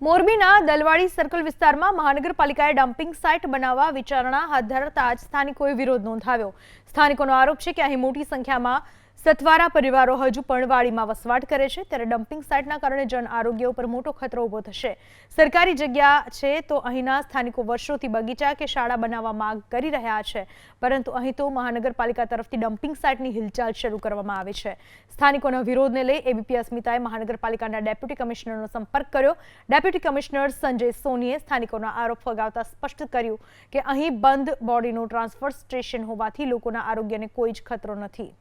મોરબીના દલવાડી સર્કલ વિસ્તારમાં મહાનગરપાલિકાએ ડમ્પિંગ સાઇટ બનાવવા વિચારણા હાથ ધરતા જ સ્થાનિકોએ વિરોધ નોંધાવ્યો। સ્થાનિકોનો આરોપ છે કે અહીં મોટી સંખ્યામાં સતવારા પરિવારો હજુ પણ વાડીમાં વસવાટ કરે છે, ત્યારે ડમ્પિંગ સાઇટના કારણે જન આરોગ્ય ઉપર મોટો ખતરો ઊભો થશે। સરકારી જગ્યા છે તો અહીંના સ્થાનિકો વર્ષોથી બગીચા કે શાળા બનાવવા માંગ કરી રહ્યા છે, પરંતુ અહીં તો મહાનગરપાલિકા તરફથી ડમ્પિંગ સાઇટની હિલચાલ શરૂ કરવામાં આવી છે। સ્થાનિકોના વિરોધને લઈ એબીપી અસ્મિતાએ મહાનગરપાલિકાના ડેપ્યુટી કમિશનરનો સંપર્ક કર્યો। ડેપ્યુટી કમિશનર સંજય સોનીએ સ્થાનિકોના આરોપ ફગાવતા સ્પષ્ટ કર્યું કે અહીં બંધ બોડીનું ટ્રાન્સફર સ્ટેશન હોવાથી લોકોના આરોગ્યને કોઈ જ ખતરો નથી।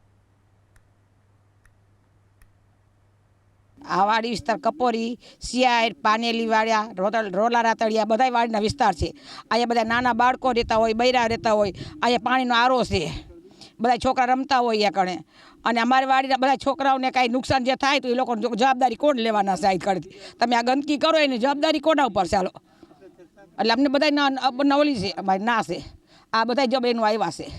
આ વાડી વિસ્તાર કપોરી, સિયાર, પાનેલી વાડિયા, રોલારા તળિયા બધા વાડીના વિસ્તાર છે। અહીંયા બધા નાના બાળકો રહેતા હોય, બૈરા રહેતા હોય, અહીંયા પાણીનો આરો છે, બધા છોકરા રમતા હોય અહીંયા કણે। અને અમારી વાડીના બધા છોકરાઓને કાંઈ નુકસાન જે થાય તો એ લોકોની જવાબદારી કોણ લેવાના છે? કડતી તમે આ ગંદકી કરો એની જવાબદારી કોના ઉપર ચાલો? એટલે અમને બધા નવલી છે, અમારી ના છે, આ બધા જબ એનું આવ્યા છે।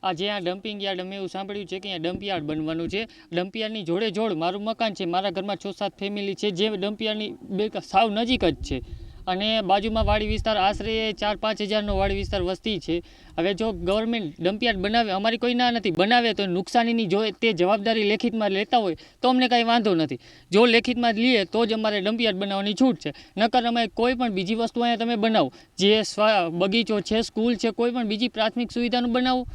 આજે આ ડમ્પિંગ યાર્ડ અમે એવું સાંભળ્યું છે કે અહીંયા ડમ્પ યાર્ડ બનવાનું છે। ડમ્પ યાર્ડની જોડે જોડ મારું મકાન છે, મારા ઘરમાં 6-7 ફેમિલી છે જે ડમ્પ યાર્ડની સાવ નજીક જ છે, અને બાજુમાં વાડી વિસ્તાર આશરે 4-5 હજારનો વાડી વિસ્તાર વસ્તી છે। હવે જો ગવર્મેન્ટ ડમ્પ યાર્ડ બનાવે, અમારી કોઈ ના નથી, બનાવે તો નુકસાનીની જો તે જવાબદારી લેખિતમાં લેતા હોય તો અમને કાંઈ વાંધો નથી। જો લેખિતમાં લઈએ તો જ અમારે ડમ્પ યાર્ડ બનાવવાની છૂટ છે, નકર અમે કોઈ પણ બીજી વસ્તુ અહીંયા તમે બનાવો, જે બગીચો છે, સ્કૂલ છે, કોઈ પણ બીજી પ્રાથમિક સુવિધાનું બનાવો,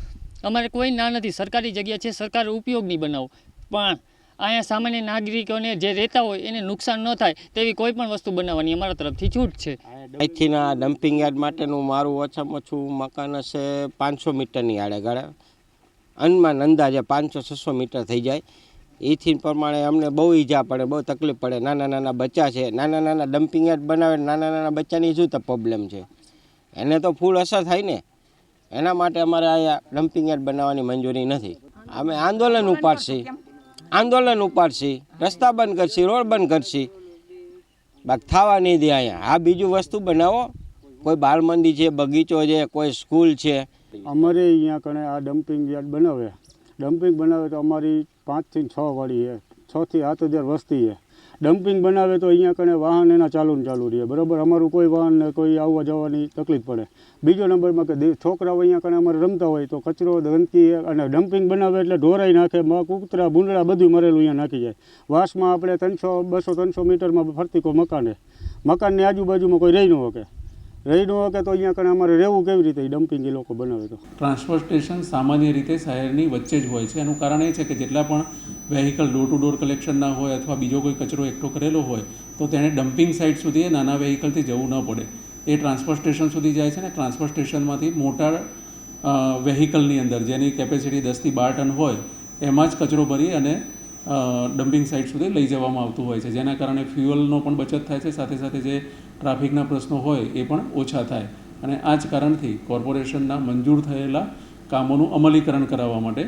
અમારે કોઈ ના નથી। સરકારી જગ્યા છે, સરકાર ઉપયોગની બનાવો, પણ અહીંયા સામાન્ય નાગરિકોને જે રહેતા હોય એને નુકસાન ન થાય તેવી કોઈ પણ વસ્તુ બનાવવાની અમારા તરફથી છૂટ છે। અહીંથીના ડમ્પિંગ યાર્ડ માટેનું મારું ઓછામાં ઓછું મકાન હશે 500 મીટરની આડેગાળે, અનુમાન અંદાજે 500-600 મીટર થઈ જાય। એથી પ્રમાણે અમને બહુ ઈજા પડે, બહુ તકલીફ પડે। નાના બચ્ચા છે, નાના ડમ્પિંગ યાર્ડ બનાવે, નાના બચ્ચાની શું તો પ્રોબ્લેમ છે? એને તો ફૂલ અસર થાય ને, એના માટે અમારે અહીંયા ડમ્પિંગ યાર્ડ બનાવવાની મંજૂરી નથી। અમે આંદોલન ઉપાડશી, રસ્તા બંધ કરશી, રોડ બંધ કરશી, બાકી થવા નહીં દે અહીંયા। આ બીજું વસ્તુ બનાવો, કોઈ બાળ મંદિર છે, બગીચો છે, કોઈ સ્કૂલ છે। અમારે અહીંયા કણે આ ડમ્પિંગ યાર્ડ બનાવે તો અમારી 5 થી 6 વાડી છે, 6 થી 7 હજાર વસ્તી છે। ડમ્પિંગ બનાવે તો અહીંયા કણે વાહન એના ચાલુ રહે, બરાબર? અમારું કોઈ વાહન ને કોઈ આવવા જવાની તકલીફ પડે। બીજો નંબરમાં કે છોકરાઓ અહીંયા કણે અમારે રમતા હોય તો કચરો, ગંદકી, અને ડમ્પિંગ બનાવે એટલે ઢોરાઈ નાખે, કૂતરા, ભૂંડડા બધું મરેલું અહીંયા નાખી જાય। વાસમાં આપણે 200-300 મીટરમાં ફરતી કોઈ મકાનની આજુબાજુમાં કોઈ રહી ન શકે તો અહીંયા કણે અમારે રહેવું કેવી રીતે? ડમ્પિંગ એ લોકો બનાવે તો ટ્રાન્સફર સ્ટેશન સામાન્ય રીતે શહેરની વચ્ચે જ હોય છે। એનું કારણ એ છે કે જેટલા પણ વેહિકલ ડોર ટુ ડોર કલેક્શનના હોય અથવા બીજો કોઈ કચરો એકઠો કરેલો હોય તો તેને ડમ્પિંગ સાઇટ સુધી નાના વેહિકલથી જવું ન પડે, એ ટ્રાન્સફર સ્ટેશન સુધી જાય છે। ને ટ્રાન્સફર સ્ટેશનમાંથી મોટા વેહિકલની અંદર જેની કેપેસિટી 10 થી 12 ટન હોય એમાં જ કચરો ભરી અને ડમ્પિંગ સાઇટ સુધી લઈ જવામાં આવતું હોય છે, જેના કારણે ફ્યુઅલનો પણ બચત થાય છે, સાથે સાથે જે ટ્રાફિકના પ્રશ્નો હોય એ પણ ઓછા થાય। અને આ જ કારણથી કોર્પોરેશનના મંજૂર થયેલા કામોનું અમલીકરણ કરાવવા માટે